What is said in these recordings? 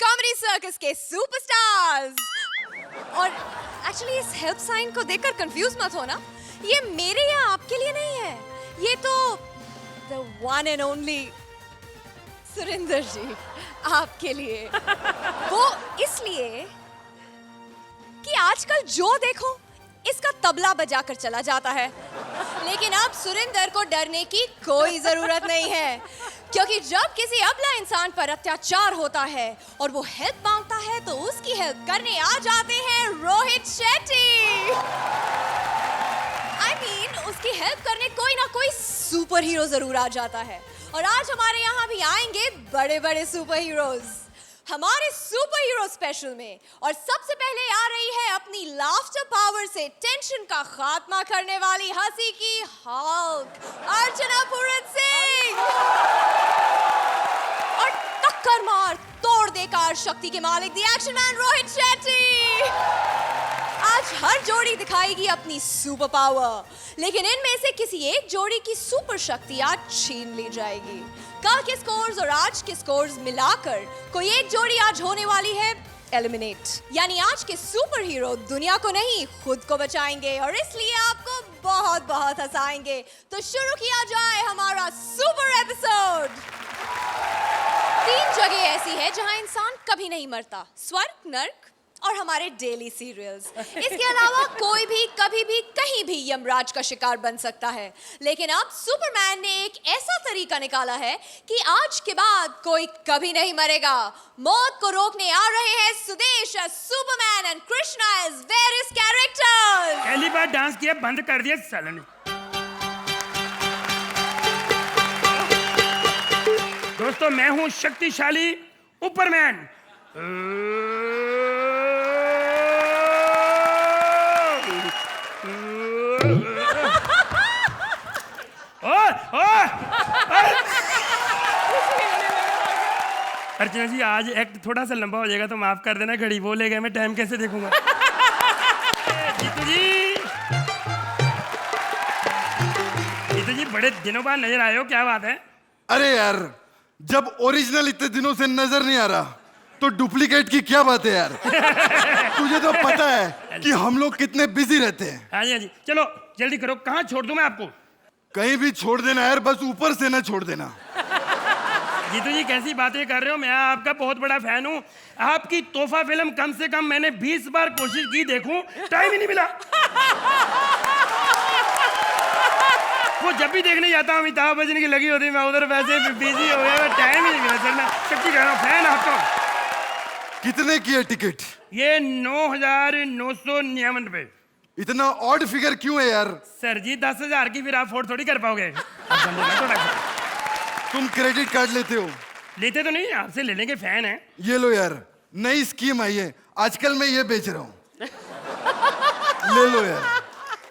Comedy circus के superstars. और actually इस हेल्प साइन को देखकर कंफ्यूज मत होना, ये मेरे या आपके लिए नहीं है, ये तो the one and only Surinder ji आपके लिए। वो इसलिए कि आजकल जो देखो इसका तबला बजाकर चला जाता है, लेकिन अब सुरिंदर को डरने की कोई जरूरत नहीं है, क्योंकि जब किसी अबला इंसान पर अत्याचार होता है और वो हेल्प मांगता है तो उसकी हेल्प करने आ जाते हैं रोहित शेट्टी। I mean, उसकी हेल्प करने कोई ना कोई सुपर हीरो जरूर आ जाता है, और आज हमारे यहाँ भी आएंगे बड़े बड़े सुपर हीरोज हमारे सुपर हीरो स्पेशल में। और सबसे पहले आ रही है अपनी लाफ्टर पावर से टेंशन का खात्मा करने वाली हंसी की हल्क अर्चना पूरन सिंह, और टक्कर मार तोड़ देकर शक्ति के मालिक the action man Rohit Shetty. आज हर जोड़ी दिखाएगी अपनी सुपर पावर, लेकिन इनमें से किसी एक जोड़ी की सुपर शक्ति आज छीन ली जाएगी। कल के स्कोर्स और आज के स्कोर्स मिलाकर कोई एक जोड़ी आज होने वाली है एलिमिनेट, यानी आज के सुपर हीरो दुनिया को नहीं खुद को बचाएंगे, और इसलिए आपको बहुत बहुत हंसाएंगे। तो शुरू किया जाए हमारा सुपर एपिसोड। 3 जगह ऐसी है जहां इंसान कभी नहीं मरता, स्वर्ग, नर्क और हमारे डेली सीरियल्स। इसके अलावा कोई भी कभी भी कहीं भी यमराज का शिकार बन सकता है, लेकिन अब सुपरमैन ने एक ऐसा तरीका निकाला है कि आज के बाद कोई कभी नहीं मरेगा। मौत को रोकने आ रहे हैं Sudesh as Superman and Krishna as various characters. पहली बार डांस किया बंद कर दिया साले ने। दोस्तों मैं हूं शक्तिशाली ऊपरमैन। अर्चना जी आज एक्ट थोड़ा सा लंबा हो जाएगा तो माफ कर देना, घड़ी वो ले गए, मैं टाइम कैसे देखूंगा। जीतू जी बड़े दिनों बाद नजर आए हो, क्या बात है? अरे यार, जब ओरिजिनल इतने दिनों से नजर नहीं आ रहा तो डुप्लीकेट की क्या बात है यार। तुझे तो पता है कि हम लोग कितने बिजी रहते हैं। हाँ जी चलो जल्दी करो, कहाँ छोड़ दूं मैं आपको? कहीं भी छोड़ देना यार, बस ऊपर से ना छोड़ देना। जीतू जी कैसी बातें कर रहे हो, मैं आपका बहुत बड़ा फैन हूँ। आपकी तोहफा फिल्म कम से कम मैंने 20 बार कोशिश की देखूं, टाइम ही नहीं मिला। वो जब भी देखने जाता हूँ अमिताभ बच्चन की लगी होती है, मैं उधर वैसे बिजी हो गया, टाइम ही नहीं मिला। सर मैं सच्ची कह रहा हूँ, फैन आपका। कितने की है टिकट? ये 9,999 रुपए। इतना ऑड फिगर क्यों है यार? सर जी 10,000 की फिर आप अफोर्ड थोड़ी कर पाओगे। तुम क्रेडिट कार्ड लेते हो? लेते तो नहीं, आपसे ले लेंगे, फैन है। ये लो यार, नई स्कीम आई है आजकल, मैं ये बेच रहा हूँ। ले लो यार।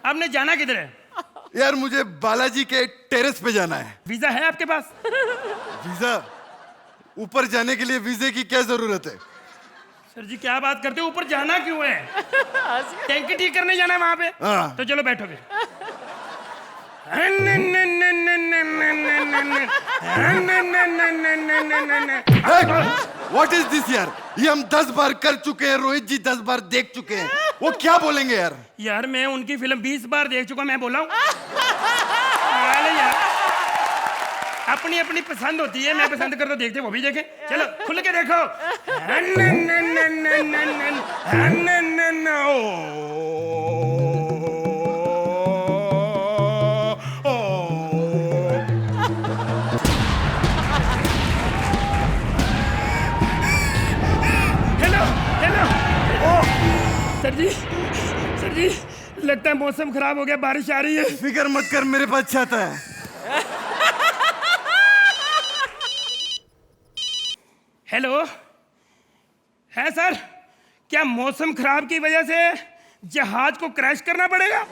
आपने जाना किधर है? यार मुझे बालाजी के टेरेस पे जाना है। वीजा है आपके पास? वीजा? ऊपर जाने के लिए वीजे की क्या जरूरत है? सर जी क्या बात करते हो, ऊपर जाना क्यों है? टैंकी ठीक करने जाना है वहां पे। हाँ। तो चलो बैठो फिर। What is this यार? ये हम 10 बार कर चुके हैं, रोहित जी 10 बार देख चुके हैं, वो क्या बोलेंगे यार? यार मैं उनकी फिल्म 20 बार देख चुका, मैं बोला हूँ। अपनी अपनी पसंद होती है, मैं पसंद कर तो देखते वो भी देखें। चलो खुल के देखो। सर जी लगता है मौसम खराब हो गया, बारिश आ रही है। फिक्र मत कर, मेरे पास छाता है। हेलो है सर, क्या मौसम खराब की वजह से जहाज को क्रैश करना पड़ेगा?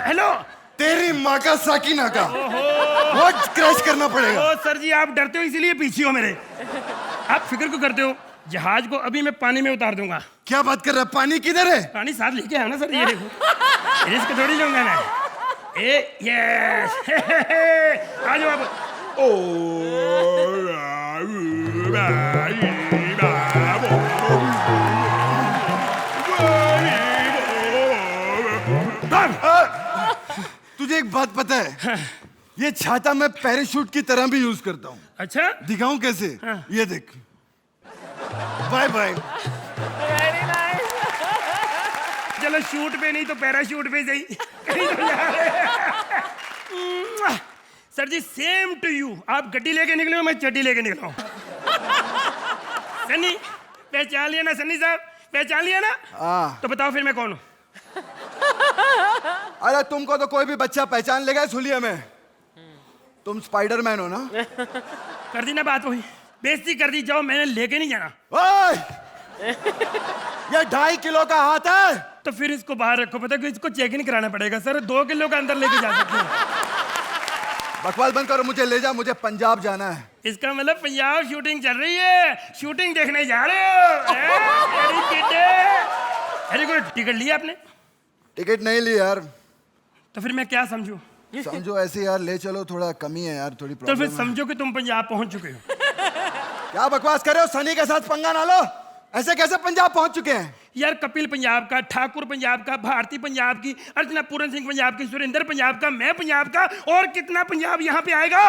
हेलो तेरी माँ का साकिना का व्हाट क्रैश करना पड़ेगा? ओ सर जी आप डरते हो इसीलिए पीछे हो मेरे। आप फिक्र क्यों करते हो, जहाज को अभी मैं पानी में उतार दूंगा। क्या बात कर रहा है? पानी किधर है? पानी साथ लेके आया ना सर, ये देखो। रिस्क थोड़ी लूंगा मैं। यस आ जाओ आप। तुझे एक बात पता है? ये छाता मैं पैराशूट की तरह भी यूज करता हूँ। अच्छा, दिखाऊं कैसे? हाँ। ये देख। Bye bye. चलो शूट पे नहीं तो पैराशूट पे सही। कहीं तो जा रहे हैं। Sir ji same to you. आप गड्डी लेके निकले हो, मैं चड्डी लेके निकला हूँ। सन्नी पहचान लिया ना? सन्नी साहब पहचान लिया ना? तो बताओ फिर मैं कौन हूँ? अरे तुमको तो कोई भी बच्चा पहचान लेगा इस हुलिया में। तुम स्पाइडरमैन हो ना? कर दी ना बात वही, बेइज्जती कर दी। जाओ, मैंने लेके नहीं जाना। ओए! ये 2.5 किलो का हाथ है। तो फिर इसको बाहर रखो, पता कि इसको चेक इन कराना पड़ेगा सर। 2 किलो का अंदर लेके जा सकते हैं। बकवास बंद करो, मुझे ले जा, मुझे पंजाब जाना है। इसका मतलब पंजाब शूटिंग चल रही है, शूटिंग देखने जा रहे हो? Very good. टिकट लिया आपने? टिकट नहीं ली यार। तो फिर मैं क्या समझूं? समझो ऐसे यार, ले चलो, थोड़ा कमी है यार, थोड़ी तो प्रॉब्लम फिर समझो कि तुम पंजाब पहुंच चुके हो। क्या बकवास कर रहे हो? सनी के साथ पंगा ना लो। ऐसे कैसे पंजाब पहुंच चुके हैं? यार कपिल पंजाब का, ठाकुर पंजाब का, भारती पंजाब की, अर्चना पूरन सिंह पंजाब की, सुरेंद्र पंजाब का, मैं पंजाब का, और कितना पंजाब यहाँ पे आएगा।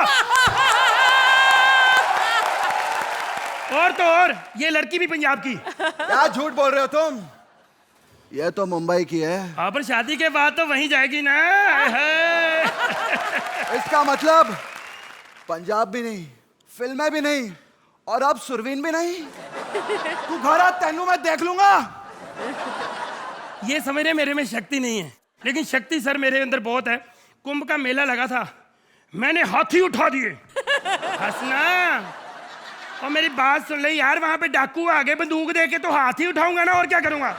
और तो और ये लड़की भी पंजाब की। क्या झूठ बोल रहे हो तुम? ये तो मुंबई की है। हाँ, पर शादी के बाद तो वहीं जाएगी ना। इसका मतलब पंजाब भी नहीं, फिल्में भी नहीं, और अब सुरवीन भी नहीं। तू घर आ, तेनू मैं देख लूंगा। ये समझ रहे मेरे में शक्ति नहीं है, लेकिन शक्ति सर मेरे अंदर बहुत है। कुंभ का मेला लगा था, मैंने हाथी उठा दिए। हंसना। और मेरी बात सुन ले यार, वहां पे डाकू आ गए बंदूक दे के, तो हाथी उठाऊंगा ना, और क्या करूंगा?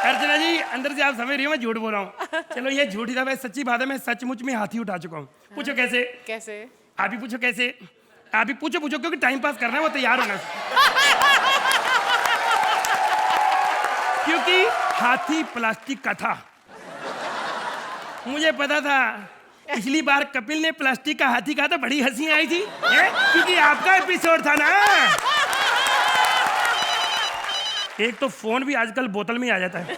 अर्चना जी अंदर से आप समझ रही हो मैं झूठ बोल रहा हूँ। चलो ये झूठ ही था, मैं सच्ची बात है, मैं सचमुच में हाथी उठा चुका हूँ। पूछो कैसे? कैसे? आप ही पूछो कैसे। आप ही पूछो क्योंकि टाइम पास करना है, वो तैयार होना। क्योंकि हाथी प्लास्टिक का था, मुझे पता था। पिछली बार कपिल ने प्लास्टिक का हाथी कहा था, बड़ी हंसी आई थी, क्योंकि आपका एपिसोड था ना। एक तो फोन भी आजकल बोतल में आ जाता है।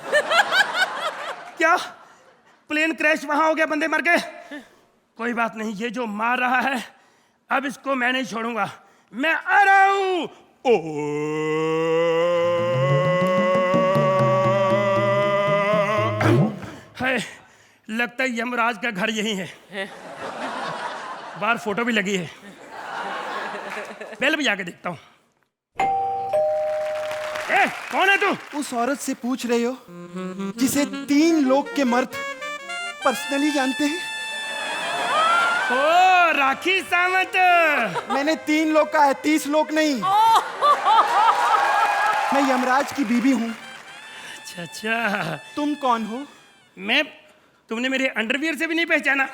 क्या प्लेन क्रैश वहां हो गया, बंदे मर गए? कोई बात नहीं, ये जो मार रहा है अब इसको मैं नहीं छोड़ूंगा। मैं आ रहा हूं। है, लगता है यमराज का घर यही है। बाहर फोटो भी लगी है। बेल बजा के देखता हूं। कौन है तू? उस औरत से पूछ रहे हो जिसे 3 लोग के मर्द पर्सनली जानते हैं? ओ राखी सावंत। मैंने 3 लोग का है, 30 लोग नहीं। मैं यमराज की बीबी हूँ। अच्छा, तुम कौन हो? मैं, तुमने मेरे अंडरवियर से भी नहीं पहचाना?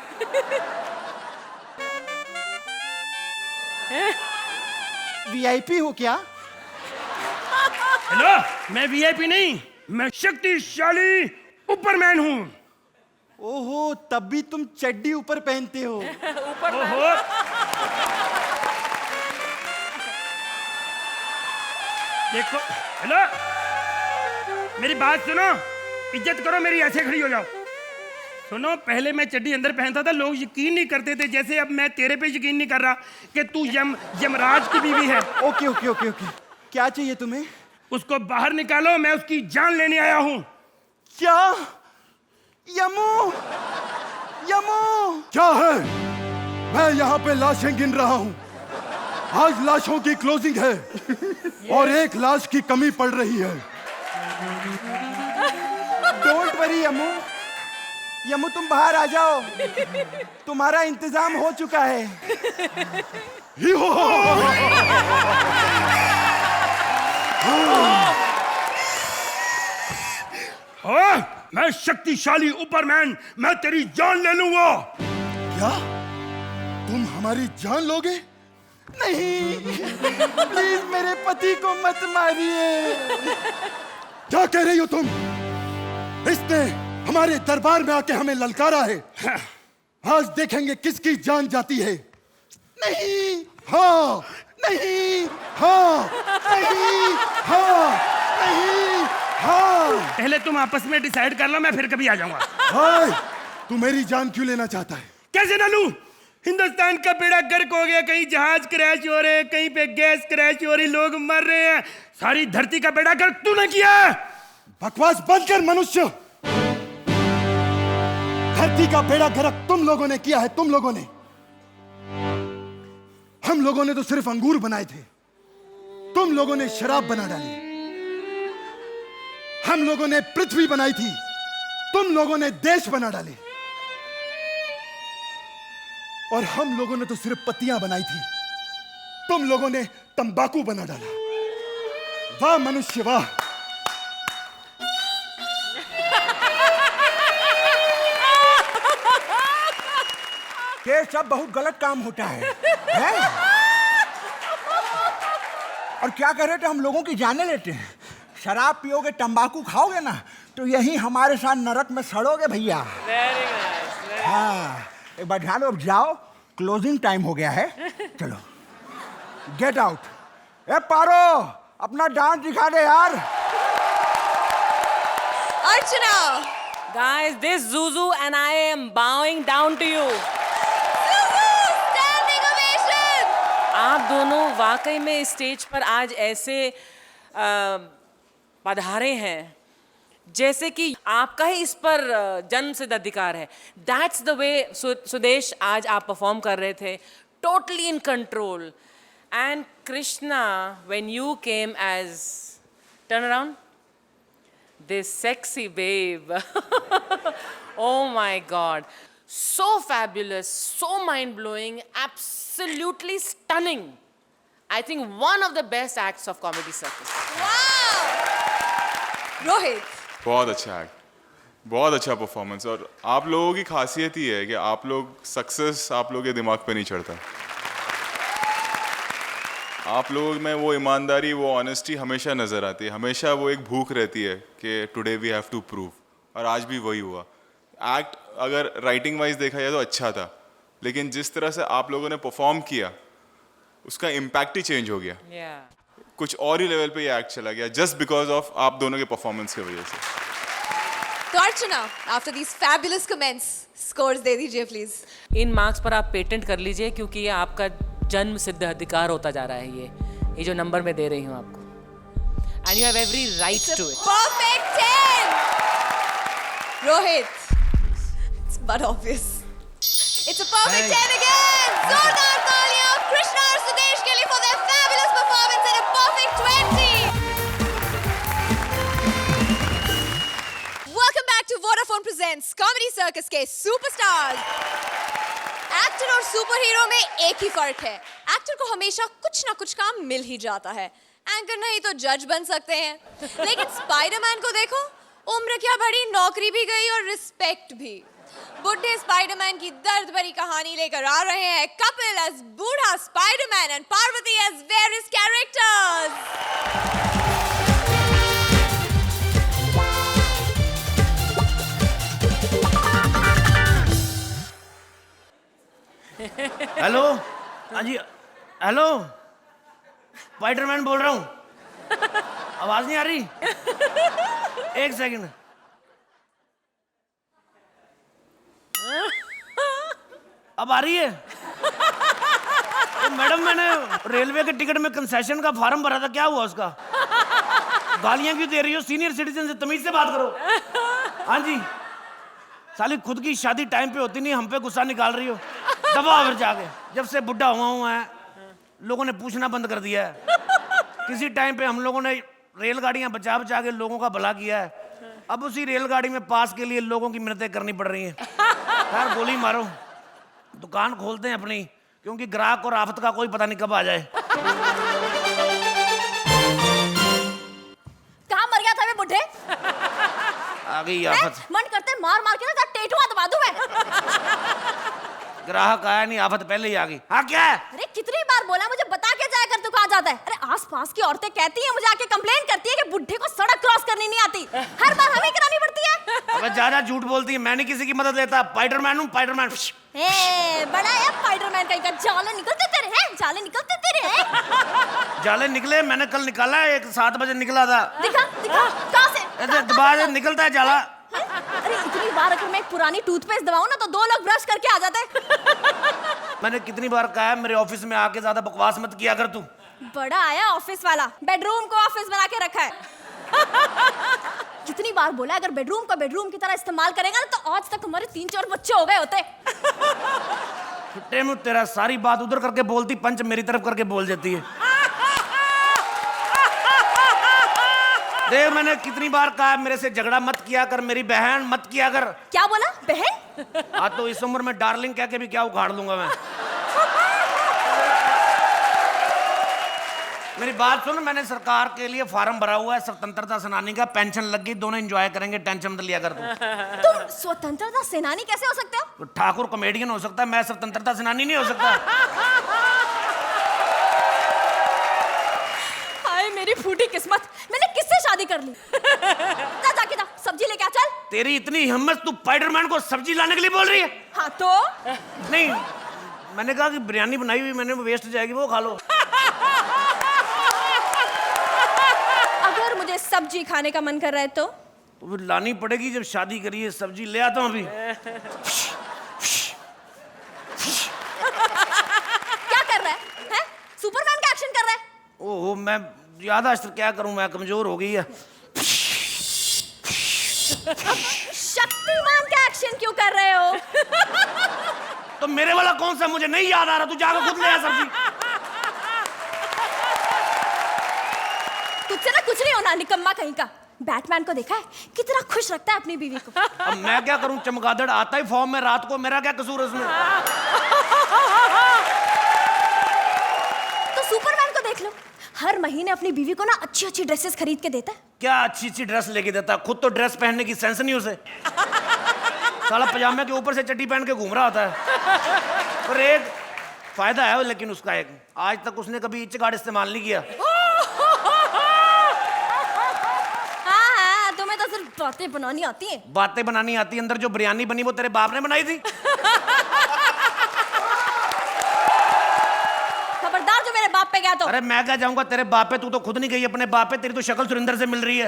वीआईपी हो क्या? हेलो, मैं वीआईपी नहीं, मैं शक्तिशाली ऊपरमैन हूँ। ओहो, तब भी तुम चड्डी ऊपर पहनते हो। ओहो, देखो। हेलो, मेरी बात सुनो, इज्जत करो मेरी, ऐसे खड़ी हो जाओ। सुनो, पहले मैं चड्डी अंदर पहनता था, लोग यकीन नहीं करते थे, जैसे अब मैं तेरे पे यकीन नहीं कर रहा कि तू यमराज की बीवी है। ओके ओके ओके ओके, क्या चाहिए तुम्हें? उसको बाहर निकालो, मैं उसकी जान लेने आया हूँ। क्या? यमू, यमू क्या है? मैं यहाँ पे लाशें गिन रहा हूँ। आज लाशों की क्लोजिंग है और एक लाश की कमी पड़ रही है। डोंट वरी यमू, यमू तुम बाहर आ जाओ, तुम्हारा इंतजाम हो चुका है। मैं शक्तिशाली ऊपरमैन, मैं तेरी जान ले लूंगा। क्या तुम हमारी जान लोगे? नहीं, प्लीज मेरे पति को मत मारिए। क्या कह रही हो तुम? इसने हमारे दरबार में आके हमें ललकारा है। आज देखेंगे किसकी जान जाती है। नहीं, हाँ नहीं, हाँ नहीं, हाँ नहीं, हाँ। पहले तुम आपस में डिसाइड कर लो, मैं फिर कभी आ जाऊंगा। हाय, तू मेरी जान क्यों लेना चाहता है? कैसे ना लूं? हिंदुस्तान का बेड़ा गर्क हो गया, कहीं जहाज क्रैश हो रहे हैं, कहीं पे गैस क्रैश हो रही, लोग मर रहे हैं, सारी धरती का बेड़ा गर्क तूने किया। बकवास बंद कर मनुष्य। धरती का बेड़ा गर्क तुम लोगों ने किया है, तुम लोगों ने। हम लोगों ने तो सिर्फ अंगूर बनाए थे, तुम लोगों ने शराब बना डाली। हम लोगों ने पृथ्वी बनाई थी, तुम लोगों ने देश बना डाले। और हम लोगों ने तो सिर्फ पत्तियां बनाई थी, तुम लोगों ने तंबाकू बना डाला। वाह मनुष्य वाह। ये सब बहुत गलत काम होता है? और क्या कर रहे थे, हम लोगों की जाने लेते हैं। शराब पियोगे, तंबाकू खाओगे ना, तो यही हमारे साथ नरक में सड़ोगे भैया। हाँ, एक बार ध्यान, अब जाओ, क्लोजिंग टाइम हो गया है, चलो गेट आउट। ए पारो, अपना डांस दिखा दे यार। अर्चना, Guys, this Zuzu and I am bowing down to you. standing ovation. आप दोनों वाकई में इस स्टेज पर आज ऐसे पधारे हैं जैसे कि आपका ही इस पर जन्म सिद्ध अधिकार है। That's the way सुदेश आज आप परफॉर्म कर रहे थे, totally in control. And Krishna, when you came as, turn around. This sexy babe. Oh my God. So fabulous, so mind-blowing, absolutely stunning. I think one of the best acts of Comedy Circus. Wow. Rohit, बहुत अच्छा act, बहुत अच्छा performance. और आप लोगों की खासियत ही है कि आप लोग सक्सेस आप लोगों के दिमाग पे नहीं चढ़ता। आप लोगों में वो ईमानदारी, वो ऑनेस्टी हमेशा नज़र आती है, हमेशा वो एक भूख रहती है कि today we have to prove. और आज भी वही हुआ। एक्ट अगर राइटिंग वाइज देखा जाए तो अच्छा था, लेकिन जिस तरह से आप लोगों ने परफॉर्म किया उसका इम्पैक्ट ही चेंज हो गया। Yeah. कुछ और ही लेवल पे ये एक्ट चला गया जस्ट बिकॉज ऑफ आप दोनों के परफॉर्मेंस की वजह से। तो Archana, after these fabulous comments, scores दे दीजिए प्लीज। इन मार्क्स पर आप पेटेंट कर लीजिए, क्योंकि ये आपका जन्म सिद्ध अधिकार होता जा रहा है। ये जो नंबर मैं दे रही हूँ आपको, and you have every right to it. Perfect 10. Rohit, it's but obvious. It's a perfect 10 again. जोरदार तालियां कृष्णा और सुदेश के लिए for their fabulous performance and a perfect 20. Welcome back to Vodafone Presents Comedy Circus के सुपरस्टार्स। एक्टर और super hero में एक ही फर्क है, एक्टर को हमेशा कुछ ना कुछ काम मिल ही जाता है, एंकर नहीं तो जज बन सकते हैं। लेकिन स्पाइडरमैन को देखो, उम्र क्या बड़ी, नौकरी भी गई और रिस्पेक्ट भी। बुढ़े स्पाइडरमैन की दर्द भरी कहानी लेकर आ रहे हैं कपिल एज बूढ़ा Spiderman and Parvati as various characters. Hello, हाँ जी, हेलो, स्पाइडरमैन बोल रहा हूँ। आवाज नहीं आ रही? एक सेकंड। अब आ रही है? तो मैडम, मैंने रेलवे के टिकट में कंसेशन का फॉर्म भरा था, क्या हुआ उसका? गालियां क्यों दे रही हो? सीनियर सिटीजन से तमीज से बात करो। हाँ जी, साली खुद की शादी टाइम पे होती नहीं, हम पे गुस्सा निकाल रही हो। दबाओ फिर जाके। जब से बुढ़ा हुआ है, लोगों ने पूछना बंद कर दिया है। किसी टाइम पे हम लोगों ने रेलगाड़ियां बचा बचा के लोगों का भला किया है, अब उसी रेलगाड़ी में पास के लिए लोगों की मिन्नतें करनी पड़ रही हैं। यार गोली मारो, दुकान खोलते हैं अपनी, क्योंकि ग्राहक और आफत का कोई पता नहीं कब आ जाए। कहाँ मर गया था वे बुढ़े? आ गई आफत। मन करते मार मार के ना टेटुआ दबा दूं मैं। ग्राहक आया नहीं, आफत पहले ही आ गई। हाँ क्या है? अरे कितनी बार बोला, मुझे बता के जाया कर, तू कहाँ जाता है? अरे आसपास की औरतें कहती हैं, मुझे आके कंप्लेन करती है कि बुढ़े को सड़क क्रॉस करनी नहीं आती, हर बार हमें करानी पड़ती है। अबे ज्यादा झूठ बोलती है, मैं नहीं किसी की मदद लेता। स्पाइडरमैन हूँ, स्पाइडरमैन। बड़ा है स्पाइडरमैन का, जान निकलते तेरे। हैं? जाले निकलते तेरे हैं? जाले निकले, मैंने कल निकाला है, एक 7 बजे निकला था। दिखा दिखा, कहाँ से? ऐसे दबा से निकलता है जाला। अरे इतनी बार अगर मैं एक पुरानी टूथपेस्ट दबाऊं ना तो 2 लोग ब्रश करके आ जाते हैं। मैंने कितनी बार कहा है मेरे ऑफिस में आके ज्यादा बकवास मत किया कर तू। बड़ा आया ऑफिस वाला, बेडरूम को ऑफिस बना के रखा है। कितनी बार बोला अगर बेडरूम को बेडरूम की तरह इस्तेमाल करेगा ना तो आज तक हमारे 3-4 बच्चे हो गए होते। फुट्टे में तेरा सारी बात उधर करके बोलती, पंच मेरी तरफ करके बोल देती है। देख मैंने कितनी बार कहा मेरे से झगड़ा मत किया कर, मेरी बहन मत किया कर। क्या बोला? बहन? हाँ तो इस उम्र में डार्लिंग कह के भी क्या उखाड़ लूंगा मैं। मेरी बात सुन, मैंने सरकार के लिए फार्म भरा हुआ है स्वतंत्रता सेनानी का, पेंशन लग गई, दोनों एंजॉय करेंगे, टेंशन मत लिया कर तू। तुम स्वतंत्रता सेनानी कैसे हो सकते हो? तो ठाकुर कॉमेडियन हो सकता है, मैं स्वतंत्रता सेनानी नहीं हो सकता। हाय मेरी फूटी किस्मत, मैंने किससे शादी कर ली? जा जाके जा सब्जी लेके आ चल। तेरी इतनी हिम्मत, तू स्पाइडरमैन को सब्जी लाने के लिए बोल रही है? हाँ तो नहीं, मैंने कहा कि बिरयानी बनाई हुई मैंने, वो वेस्ट जाएगी, वो खा लो। अगर मुझे सब्जी खाने का मन कर रहा है तो फिर लानी पड़ेगी, जब शादी करी है सब्जी ले आता हूँ अभी। क्या कर रहा है? हैं? सुपरमैन का एक्शन कर रहा है? ओहो मैं याददाश्त क्या करूं, मैं कमजोर हो गई है। शक्तिमान का एक्शन क्यों कर रहे हो? तो मेरे वाला कौन सा मुझे नहीं याद आ रहा, तू जाकर खुद ले आ सब्जी। तुझसे ना कुछ नहीं होना, निकम्मा कहीं का। बैटमैन को देखा है कितना खुश रखता है अपनी बीवी को। अब मैं क्या करूं, चमगादड़ आता ही फॉर्म में रात को, मेरा क्या कसूर है उसमें? तो सुपरमैन को देख लो, हर महीने अपनी बीवी को ना अच्छी अच्छी ड्रेसेस खरीद के देता है। क्या अच्छी अच्छी ड्रेस लेके देता, खुद तो ड्रेस पहनने की सेंस नहीं उसे। साला पजामे के ऊपर से चड्डी पहन के घूम रहा होता है। पर एक फायदा है लेकिन उसका, एक आज तक उसने कभी इच गार्ड इस्तेमाल नहीं किया। हाँ, तुम्हें तो सिर्फ बातें बनानी आती हैं। बातें बनानी आती, अंदर जो बिरयानी बनी वो तेरे बाप ने बनाई थी। खबरदार जो मेरे बाप पे गया तो। अरे मैं क्या जाऊंगा तेरे बाप पे, तू तो खुद नहीं गई अपने बाप पे, तेरी तो शक्ल सुरिंदर से मिल रही है।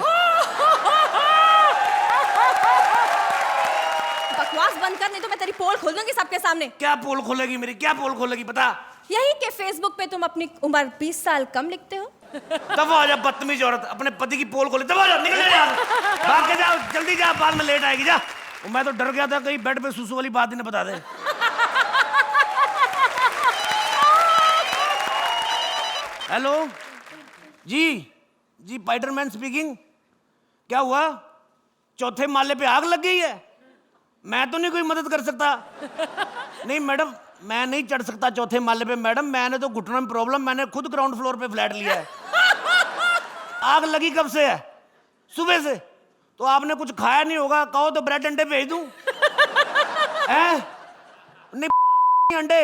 बकवास बंद कर, नहीं तो मैं तेरी पोल खोल दूंगी सबके सामने। क्या पोल खोलेगी मेरी, क्या पोल खोलेगी बता? यही कि फेसबुक पे तुम अपनी उम्र 20 साल कम लिखते हो। तब आ जा बदतमीज औरत, अपने पति की पोल खोले, तब आ जा, निकल जा यार, भाग के जाओ, जल्दी जा, बाद में लेट आएगी, जा। मैं तो डर गया था कहीं बेड पे सुसु वाली बात ही ना बता दे। हेलो जी, जी स्पाइडरमैन स्पीकिंग। क्या हुआ, चौथे माले पे आग लग गई है? मैं तो नहीं कोई मदद कर सकता। नहीं मैडम, मैं नहीं चढ़ सकता चौथे माले पे मैडम, मैंने तो घुटनों में प्रॉब्लम, मैंने खुद ग्राउंड फ्लोर पे फ्लैट लिया है। आग लगी कब से है? सुबह से। तो आपने कुछ खाया नहीं होगा, कहो तो ब्रेड अंडे भेज दूं? नहीं अंडे,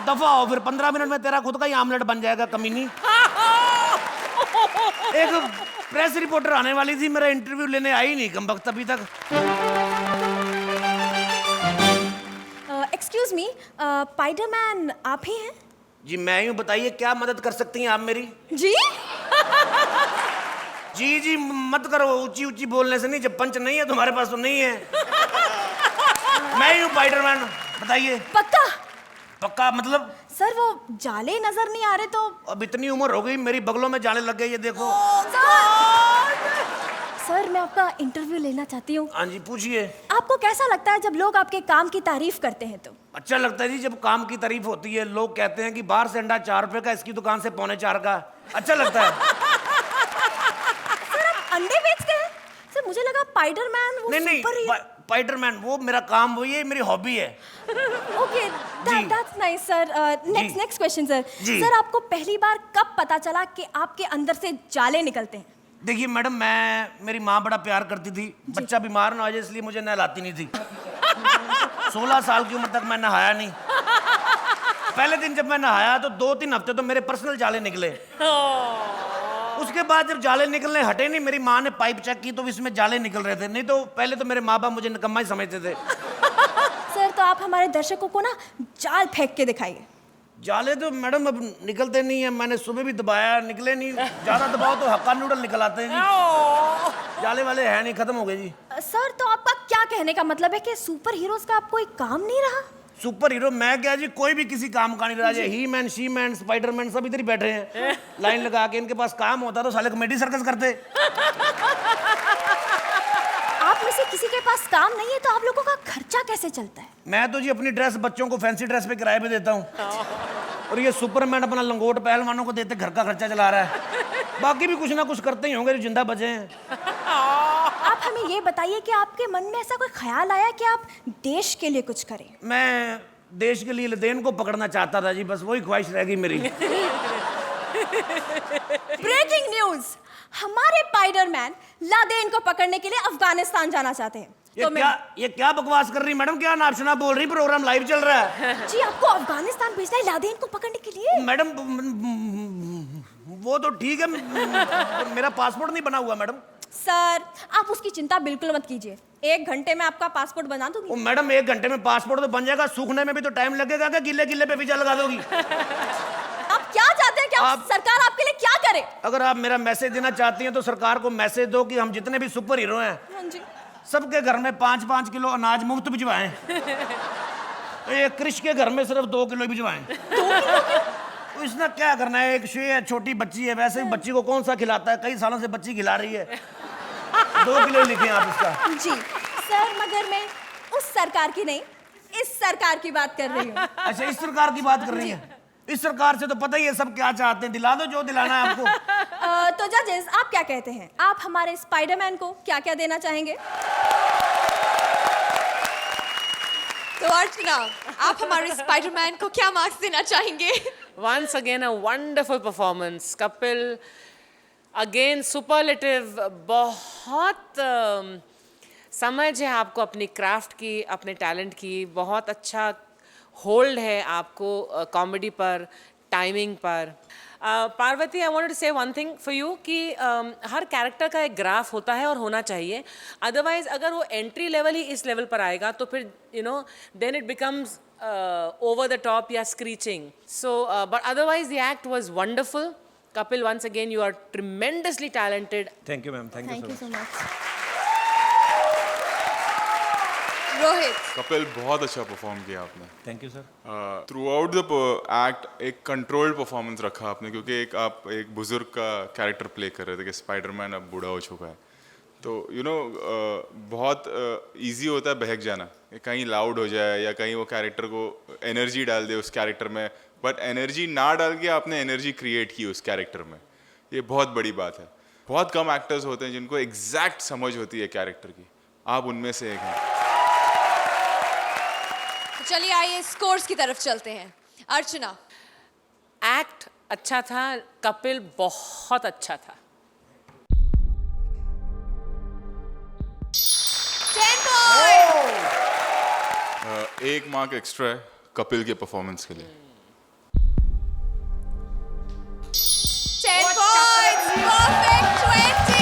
दफा हो फिर, 15 मिनट में तेरा खुद का ही आमलेट बन जाएगा कमीनी। एक प्रेस रिपोर्टर आने वाली थी, मेरा इंटरव्यू लेने आई नहीं कमबख्त अभी तक। एक्सक्यूज मी, स्पाइडरमैन आप ही हैं? जी मैं ही हूँ, बताइए क्या मदद कर सकती हैं आप मेरी? जी जी जी मत करो, ऊंची ऊंची बोलने से नहीं, जब पंच नहीं है तुम्हारे पास तो नहीं है। मैं ही हूँ स्पाइडरमैन, बताइए। पक्का? पक्का मतलब? सर वो जाले नजर नहीं आ रहे तो। अब इतनी उम्र हो गई, मेरी बगलों में जाने लग गई, ये देखो। सर मैं आपका इंटरव्यू लेना चाहती हूँ। हाँ जी पूछिए। आपको कैसा लगता है जब लोग आपके काम की तारीफ करते हैं तो? अच्छा लगता है जी, जब काम की तारीफ होती है, लोग कहते हैं कि बाहर से अंडा 4 रुपए का, इसकी दुकान से 4.25 का। अच्छा लगता है। सर आप अंडे बेचते हैं? सर मुझे लगा स्पाइडरमैन वो नहीं सुपर हीरो। स्पाइडरमैन वो मेरा काम, वो ये मेरी हॉबी है। Okay that's nice sir. Next question sir. जी। सर आपको पहली बार कब पता चला कि आपके अंदर से जाले निकलते हैं? देखिए मैडम, मेरी माँ बड़ा प्यार करती थी, बच्चा बीमार ना हो जाए इसलिए मुझे नहलाती नहीं थी। 16 साल की उम्र तक मैं नहाया नहीं। पहले दिन जब मैं नहाया तो 2-3 हफ्ते तो मेरे पर्सनल जाले निकले। उसके बाद जब जाले निकलने हटे नहीं, मेरी माँ ने पाइप चेक की तो इसमें जाले निकल रहे थे, नहीं तो पहले तो मेरे माँ बाप मुझे निकम्मा ही समझते थे। सर तो आप हमारे दर्शकों को ना जाल फेंक के दिखाइए। जाले तो मैडम अब निकलते नहीं है, मैंने सुबह भी दबाया, निकले नहीं। ज्यादा दबाओ तो हक्का नूडल निकल आते हैं जी। जाले वाले है नहीं, खत्म हो गए जी। सर तो आपका क्या कहने का मतलब है कि सुपर हीरोज का अब कोई काम नहीं रहा? सुपर हीरो मैं क्या जी, कोई भी किसी काम का नहीं रहा। ही मैन, शी मैन, स्पाइडरमैन सब इधर ही बैठे हैं लाइन लगा के। इनके पास काम होता तो साले कॉमेडी सर्कस करते। आप में से किसी के पास काम नहीं है तो आप लोगों का खर्चा कैसे चलता है? मैं तो जी अपनी ड्रेस बच्चों को फैंसी ड्रेस पे किराए पे देता हूँ, और ये सुपरमैन अपना लंगोट पहलवानों को देते घर का खर्चा चला रहा है। बाकी भी कुछ ना कुछ करते ही होंगे जो जिंदा बचे हैं। आप हमें ये बताइए कि आपके मन में ऐसा कोई ख्याल आया कि आप देश के लिए कुछ करें? मैं देश के लिए लदेन को पकड़ना चाहता था जी, बस वही ख्वाहिश रह गई मेरी। ब्रेकिंग न्यूज, हमारे स्पाइडरमैन लादेन को पकड़ने के लिए अफगानिस्तान जाना चाहते हैं। ये क्या बकवास कर रही मैडम, क्या नाप शनाप बोल रही? प्रोग्राम लाइव चल रहा है जी। आपको अफगानिस्तान भेजना है लादेन को पकड़ने के लिए? मैडम। वो तो ठीक है, मेरा पासपोर्ट नहीं बना हुआ मैडम। सर आप उसकी चिंता बिल्कुल मत कीजिए, 1 घंटे में आपका पासपोर्ट बना दूंगी। ओ मैडम 1 घंटे में पासपोर्ट तो बन जाएगा, सूखने में भी तो टाइम लगेगा। क्या गिल्ले गिल्ले पे वीजा लगा दोगी? आप क्या चाहते हैं कि सरकार आपके लिए क्या करे? अगर आप मेरा मैसेज देना चाहती हैं तो सरकार को मैसेज दो कि हम जितने भी सुपर हीरो हैं हाँ जी। सबके घर में 5-5 किलो अनाज मुफ्त भिजवाएं। एक कृष के घर में सिर्फ 2 किलो भिजवाएं। तो इसने क्या करना है, एक शुए है, छोटी बच्ची है, वैसे भी बच्ची को कौन सा खिलाता है, कई सालों से बच्ची खिला रही है। 2 किलो लिखे आप इसका। जी सर, मगर मैं उस सरकार की नहीं, इस सरकार की बात कर रही हूँ। अच्छा, इस सरकार की बात कर रही है? इस सरकार से तो पता ही है सब क्या चाहते हैं, दिला दो जो दिलाना है आपको। तो जजेस आप क्या कहते हैं, आप हमारे स्पाइडरमैन को क्या क्या देना चाहेंगे? तो अर्चना, आप हमारे स्पाइडरमैन को क्या मार्क्स देना चाहेंगे? Once again a wonderful performance. Kapil again superlative. बहुत समझ है आपको अपनी क्राफ्ट की, अपने टैलेंट की। बहुत अच्छा होल्ड है आपको कॉमेडी पर, टाइमिंग पर। पार्वती, आई वांटेड टू से वन थिंग फॉर यू कि हर कैरेक्टर का एक ग्राफ होता है और होना चाहिए। अदरवाइज अगर वो एंट्री लेवल ही इस लेवल पर आएगा तो फिर you know then it becomes over the top, yeah, screeching. So, but otherwise, the act was wonderful. Kapil, once again, you are tremendously talented. Thank you, ma'am. Thank you so much. Rohit, Kapil बहुत अच्छा perform किया आपने। Thank you, sir. Through out the act एक controlled performance रखा आपने, क्योंकि आप एक बुजुर्ग का कैरेक्टर प्ले कर रहे थे कि स्पाइडरमैन अब बूढ़ा हो चुका है। तो यू नो बहुत इजी होता है बहक जाना, कहीं लाउड हो जाए या कहीं वो कैरेक्टर को एनर्जी डाल दे उस कैरेक्टर में, बट एनर्जी ना डाल के आपने एनर्जी क्रिएट की उस कैरेक्टर में। ये बहुत बड़ी बात है। बहुत कम एक्टर्स होते हैं जिनको एग्जैक्ट समझ होती है कैरेक्टर की, आप उनमें से एक हैं। चलिए आइए स्कोर्स की तरफ चलते हैं। अर्चना, एक्ट अच्छा था, कपिल बहुत अच्छा था। 10 points. एक मार्क एक्स्ट्रा है कपिल के परफॉर्मेंस के लिए। 10 points. Perfect 20.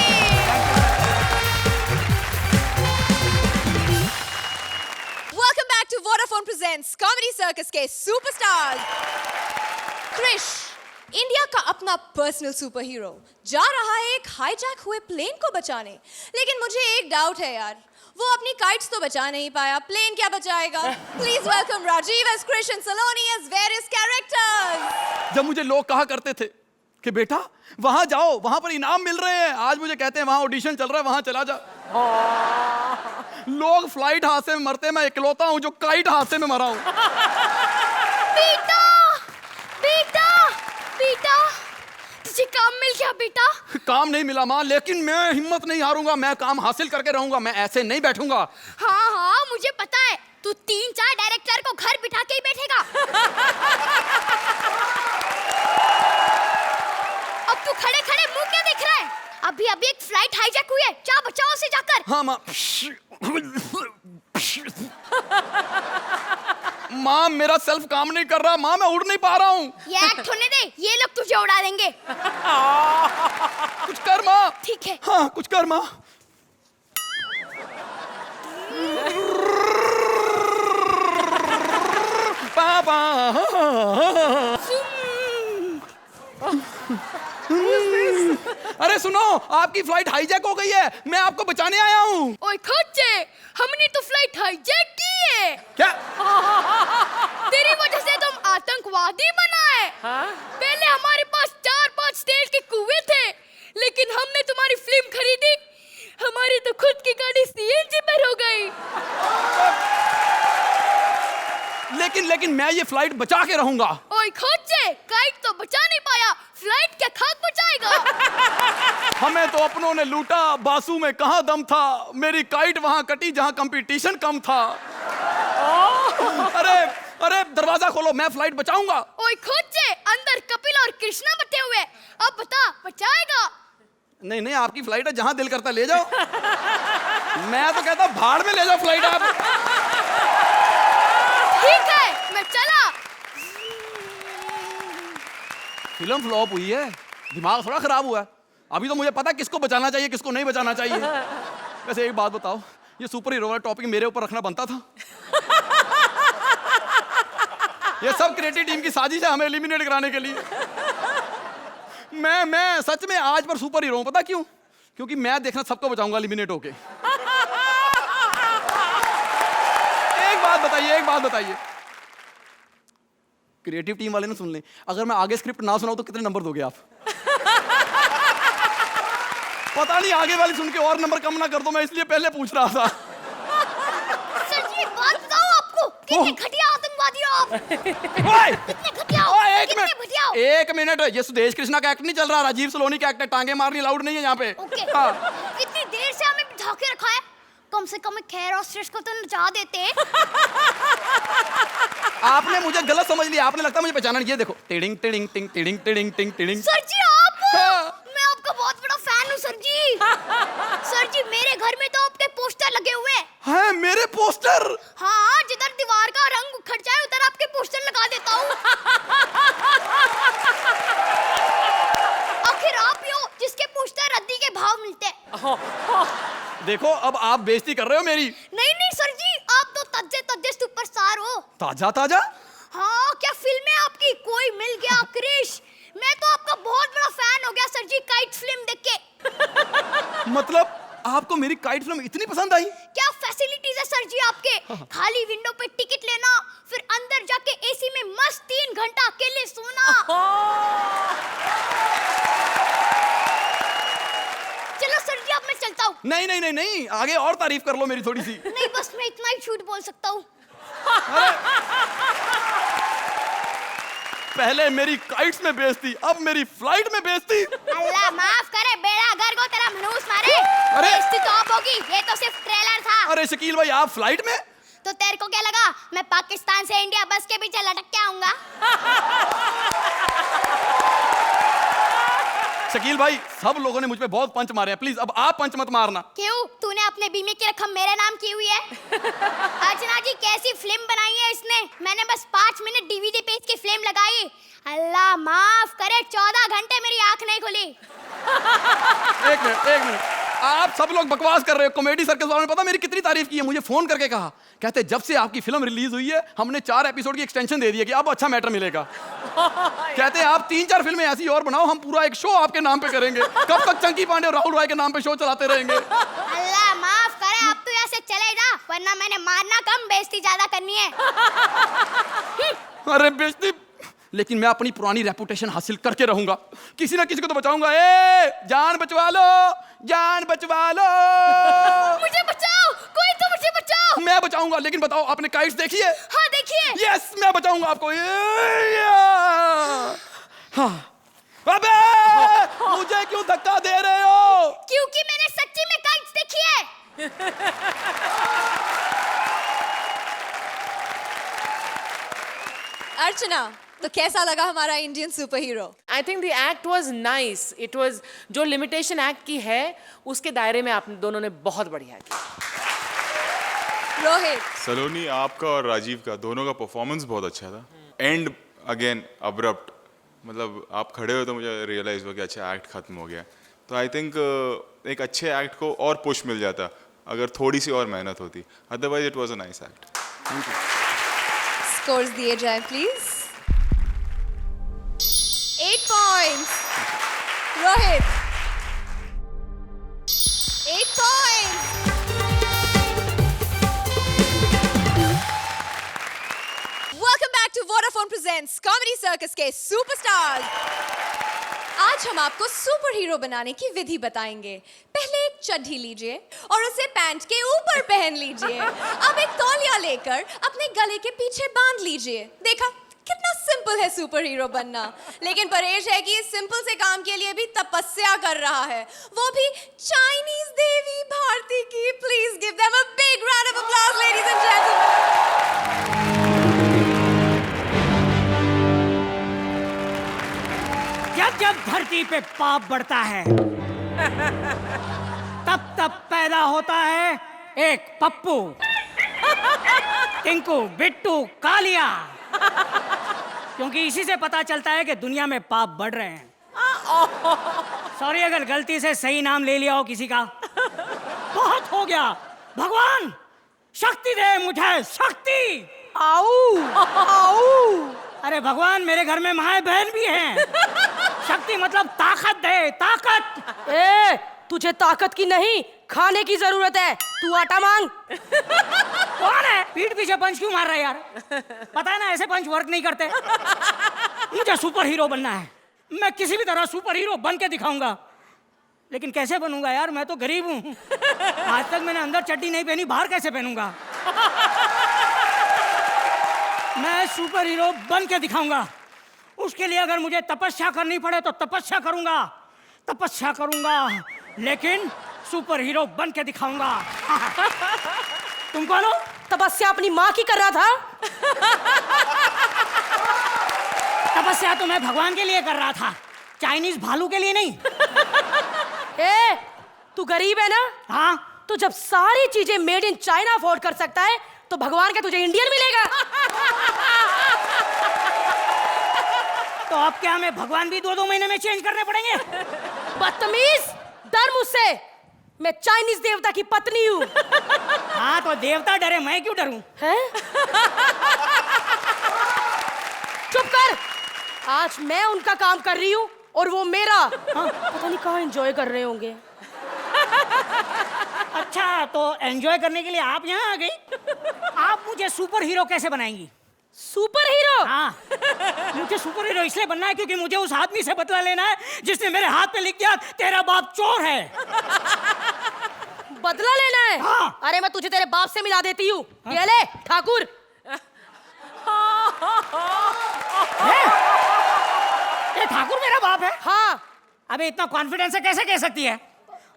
Welcome back to Vodafone Presents Comedy Circus के सुपरस्टार्स। क्रिश, इंडिया का अपना पर्सनल सुपर हीरो जा रहा है एक हाईजैक हुए प्लेन को बचाने, लेकिन मुझे एक डाउट है यार, वो अपनी काइट्स तो बचा नहीं पाया, प्लेन क्या बचाएगा? Please welcome Rajiv as Krish and Saloni as various characters. जब मुझे लोग कहा करते थे कि बेटा वहां जाओ, वहां पर इनाम मिल रहे हैं, आज मुझे कहते हैं वहां ऑडिशन चल रहा है, वहां चला जा। लोग फ्लाइट हादसे में मरते, मैं इकलौता हूं जो काइट हादसे में मरा हूं। बेटा बेटा बेटा, तुझे काम मिल गया बेटा? काम नहीं मिला माँ, लेकिन मैं हिम्मत नहीं हारूंगा, मैं काम हासिल करके रहूंगा, मैं ऐसे नहीं बैठूंगा। हाँ हाँ मुझे पता है, तू 3-4 डायरेक्टर को घर बिठा के ही बैठेगा। अब तू खड़े खड़े मुंह क्या देख रहा है? अभी अभी एक फ्लाइट हाईजैक हुई है, जा बचाओ उसे जाकर। हाँ माँ। माँ मेरा सेल्फ काम नहीं कर रहा, माँ मैं उड़ नहीं पा रहा हूँ। ये एक्ट होने दे, ये लोग तुझे उड़ा देंगे। कुछ कर माँ। ठीक है। हाँ कुछ कर माँ। पापा। अरे सुनो, आपकी फ्लाइट हाईजैक हो गई है, मैं आपको बचाने आया हूँ। ओए खोचे, हमने तो फ्लाइट हाईजैक की है। क्या? तेरी वजह से तुम आतंकवादी बनाए। पहले हमारे पास 4-5 तेल के कुएं थे, लेकिन हमने तुम्हारी फिल्म खरीदी, हमारी तो खुद की गाड़ी सीएनजी पर हो गई। लेकिन मैं ये फ्लाइट बचा के रहूंगा। ओए खोचे, काइट तो बचा नहीं पाया, फ्लाइट क्या खाक बचाएगा? हमें तो अपनों ने लूटा, बासु में कहाँ दम था, मेरी काइट वहां कटी जहां कंपटीशन कम था। अरे दरवाजा खोलो, मैं फ्लाइट बचाऊंगा। ओए खोचे, अंदर कपिल और कृष्णा बैठे हुए, अब बता बचाएगा? नहीं, आपकी फ्लाइट है, जहां दिल करता ले जाओ। मैं तो कहता भाड़ में ले जाओ फ्लाइट आप। ठीक है, मैं चला। फिल्म फ्लॉप हुई है, दिमाग थोड़ा खराब हुआ है। अभी तो मुझे पता है किसको बचाना चाहिए, किसको नहीं बचाना चाहिए। वैसे एक बात बताओ, ये सुपर हीरो वाला टॉपिक मेरे ऊपर रखना बनता था? ये सब क्रिएटिव टीम की साजिश है हमें एलिमिनेट कराने के लिए। मैं सच में आज पर सुपर हीरो हूं, पता क्यों? क्योंकि मैं देखना सबको बचाऊंगा एलिमिनेट होके। एक बात बताइए, क्रिएटिव टीम वाले ने सुन लें, अगर मैं आगे स्क्रिप्ट ना सुनाऊं तो कितने नंबर दोगे आप? पता नहीं, आगे वाली सुन के और नंबर कम ना कर दो, मैं इसलिए पहले पूछ रहा था। सर जी, एक बात बताओ, आपको कितने घटिया आतंकवादी हो आप। कितने घटिया हो, कितने घटिया हो। एक मिनट, ये सुदेश कृष्णा का एक्ट नहीं चल रहा, राजीव सलोनी का एक्ट है, टांगे मारनी अलाउड नहीं है यहाँ पे। ओके। हाँ। इतनी देर से हमें बिठा के रखा है, कम से कम एक खैर और श्रेष्ठ को तो नचा देते। आपने मुझे गलत समझ लिया, आपने लगता मुझे पहचाना नहीं। ये देखो, टिडिंग टिडिंग टिंग टिडिंग टिडिंग टिंग टिडिंग। सर जी आप? हाँ। मैं आपका बहुत बड़ा फैन हूँ सर जी। सर जी, मेरे घर में तो आपके पोस्टर लगे हुए हैं। हैं मेरे पोस्टर? हाँ, जिधर दीवार का रंग उखड़ जाए उधर आपके पोस्टर लगा देता हूँ। आखिर आप ही हो जिसके पोस्टर रद्दी के भाव मिलते हैं। देखो, अब आप बेइज्जती कर रहे हो मेरी। नहीं सर जी, आप तो तज्जे सुपरस्टार हो। ताजा? हाँ, क्या फिल्म है आपकी? कोई मिल गया क्रिश। मैं तो आपका बहुत बड़ा फैन हो गया सर जी, काइट फिल्म देख के। मतलब आपको मेरी काइट फिल्म इतनी पसंद आई? क्या फैसिलिटीज है सर जी आपके? खाली विंडो पे टिकट लेना, फिर अंदर जाके एसी में मस्त 3 घंटा अकेले सोना। चलो सर जी, अब मैं चलता हूँ। नहीं, आगे और तारीफ कर लो मेरी थोड़ी सी। नहीं, बस मैं इतना ही झूठ बोल सकता हूँ। पहले मेरी काइट्स में बेइज्जती, अब मेरी फ्लाइट में बेइज्जती। अल्लाह माफ करे, बेड़ा गर्क हो तेरा मनूस मारे। अरे! बेइज्जती तो अब होगी, ये तो सिर्फ ट्रेलर था। अरे शकील भाई, आप फ्लाइट में? तो तेरे को क्या लगा मैं पाकिस्तान से इंडिया बस के पीछे लटक के आऊंगा? शकील भाई, सब लोगों ने मुझ पे बहुत पंच मारे हैं, प्लीज अब आप पंच मत मारना। क्यों? तूने अपने बीमे की रकम मेरे नाम की हुई है। अर्चना जी, कैसी फिल्म बनाई है इसने? मैंने बस 5 मिनट डीवीडी पे इसकी फिल्म लगाई। अल्लाह माफ करे, 14 घंटे मेरी आंख नहीं खुली। एक मिनट, आप सब लोग बकवास कर रहे हो। कॉमेडी सर्कस वालों ने पता मेरी कितनी तारीफ की है, मुझे फोन करके कहा, कहते जब से आपकी फिल्म रिलीज हुई है हमने 4 एपिसोड की एक्सटेंशन दे दी है कि अब अच्छा मैटर मिलेगा। कहते हैं आप 3-4 फिल्में ऐसी और बनाओ, हम पूरा एक शो आपके नाम पे करेंगे। कब तक चंकी पांडे और राहुल रॉय के नाम पे शो चलाते रहेंगे? अल्लाह माफ करे, अब तू यहाँ से चले जा, वरना मैंने मारना कम, बेइज्जती ज्यादा करनी है। अरे बेइज्जती, लेकिन मैं अपनी पुरानी रेपुटेशन हासिल करके रहूंगा, किसी ना किसी को तो बचाऊंगा। जान बचवा लो, जान बचवा लो। मुझे बचाओ, कोई तो मुझे बचाओ। मैं बचाऊंगा, लेकिन बताओ आपने काइट्स देखी है? हाँ देखिए। यस, मैं बचाऊंगा आपको। हाँ। अबे मुझे क्यों धक्का दे रहे हो? क्योंकि मैंने सच्ची में काइट्स देखी है। अर्चना, तो कैसा लगा हमारा Indian super hero? I think the act was nice. It was, जो लिमिटेशन एक्ट की है उसके दायरे में आप दोनों ने बहुत बढ़िया किया। रोहित? सलोनी, आपका और राजीव का दोनों का परफॉर्मेंस बहुत अच्छा था। एंड अगेन अब्रप्ट, मतलब आप खड़े हो तो मुझे रियलाइज हुआ कि अच्छा एक्ट खत्म हो गया। तो आई थिंक एक अच्छे एक्ट को और पुश मिल जाता अगर थोड़ी सी और मेहनत होती। Otherwise it was a nice act. Thank you. Scores दिए जाए please. 8 points Rohit, 8 points. Welcome back to Vodafone presents comedy circus के सुपरस्टार्स। आज हम आपको सुपर हीरो बनाने की विधि बताएंगे। पहले एक चड्ढी लीजिए और उसे पैंट के ऊपर पहन लीजिए। अब एक तौलिया लेकर अपने गले के पीछे बांध लीजिए। देखा कितना सिंपल है सुपर हीरो बनना। लेकिन परेश है कि इस सिंपल से काम के लिए भी तपस्या कर रहा है, वो भी चाइनीज देवी भारती की। Please give them a big round of applause ladies and gentleman. जब जब धरती पे पाप बढ़ता है तब तब पैदा होता है एक पप्पू, टिंकू, बिट्टू, कालिया, क्योंकि इसी से पता चलता है कि दुनिया में पाप बढ़ रहे हैं। सॉरी अगर गलती से सही नाम ले लिया हो किसी का। बहुत हो गया। भगवान शक्ति दे मुझे, शक्ति। आओ आओ। अरे भगवान मेरे घर में माए बहन भी हैं। शक्ति मतलब ताकत दे, ताकत। ए, तुझे ताकत की नहीं खाने की जरूरत है। तू आटा मांग। कौन है? पीठ पीछे पंच क्यों मार रहा है यार? पता है ना ऐसे पंच वर्क नहीं करते। मुझे सुपर हीरो बनना है। मैं किसी भी तरह सुपर हीरो बन के दिखाऊंगा। लेकिन कैसे बनूंगा यार, मैं तो गरीब हूँ। आज तक मैंने अंदर चड्डी नहीं पहनी, बाहर कैसे पहनूंगा? मैं सुपर हीरो बन के दिखाऊंगा। उसके लिए अगर मुझे तपस्या करनी पड़े तो तपस्या करूंगा, तपस्या करूंगा, लेकिन सुपर हीरो बन के दिखाऊंगा। तुम कौन हो? तपस्या अपनी माँ की कर रहा था। तपस्या तो मैं भगवान के लिए कर रहा था, चाइनीज भालू के लिए नहीं। ए, तू गरीब है ना? हाँ। तो जब सारी चीजें मेड इन चाइना अफोर्ड कर सकता है तो भगवान का तुझे इंडियन मिलेगा। तो अब क्या हमें भगवान भी 2-2 महीने में चेंज करने पड़ेंगे? बदतमीज, डर मुझसे। मैं चाइनीज देवता की पत्नी हूँ। हाँ तो देवता डरे, मैं क्यों डरूं? हैं? चुप कर। आज मैं उनका काम कर रही हूँ और वो मेरा। हाँ, पता नहीं कहाँ एंजॉय कर रहे होंगे। अच्छा तो एंजॉय करने के लिए आप यहाँ आ गई। आप मुझे सुपर हीरो कैसे बनाएंगी? Super hero? हाँ, मुझे सुपर हीरो इसलिए बनना है क्योंकि मुझे उस आदमी से बदला लेना है जिसने मेरे हाथ पे लिख दिया तेरा बाप चोर है। बदला लेना है? हाँ। अरे मैं तुझे तेरे बाप से मिला देती हूँ। हाँ? ये ले ठाकुर। ये ठाकुर मेरा बाप है? हाँ। अबे इतना कॉन्फिडेंस से कैसे कह सकती है?